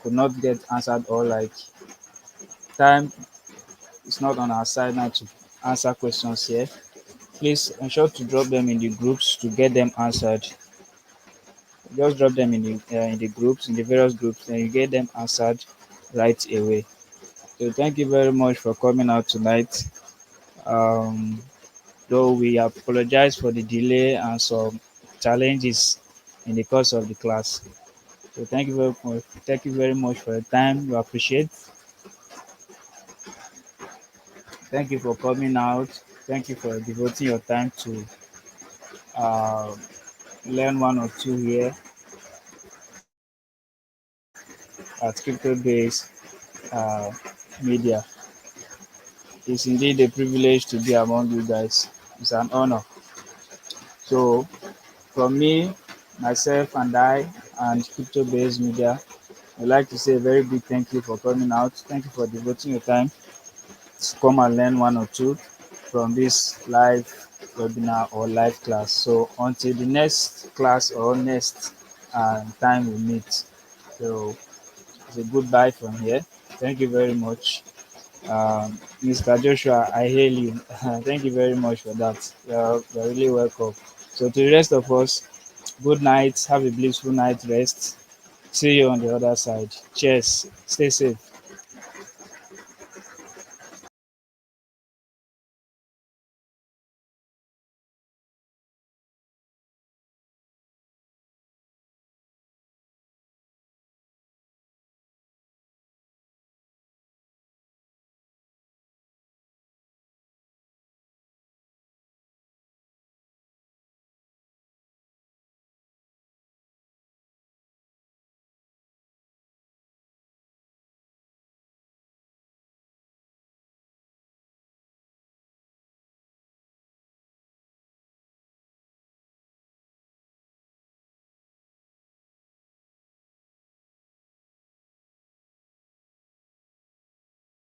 could not get answered, or like time is not on our side now to answer questions here, please ensure to drop them in the groups to get them answered. Just drop them in the groups, in the various groups, and you get them answered right away. So thank you very much for coming out tonight. Um, though we apologize for the delay and some challenges in the course of the class. So thank you very much. Thank you very much for your time. We appreciate. Thank you for coming out. Thank you for devoting your time to uh, learn one or two here at Crypto Base Media. It's indeed a privilege to be among you guys. It's an honor. So, from me, myself, and I, and Crypto Base Media, I'd like to say a very big thank you for coming out. Thank you for devoting your time to come and learn one or two from this live webinar or live class. So until the next class or next time we meet. So it's a goodbye from here. Thank you very much. Mr. Joshua, I hail you. Thank you very much for that. You're really welcome. So, to the rest of us, good night. Have a blissful night rest. See you on the other side. Cheers. Stay safe.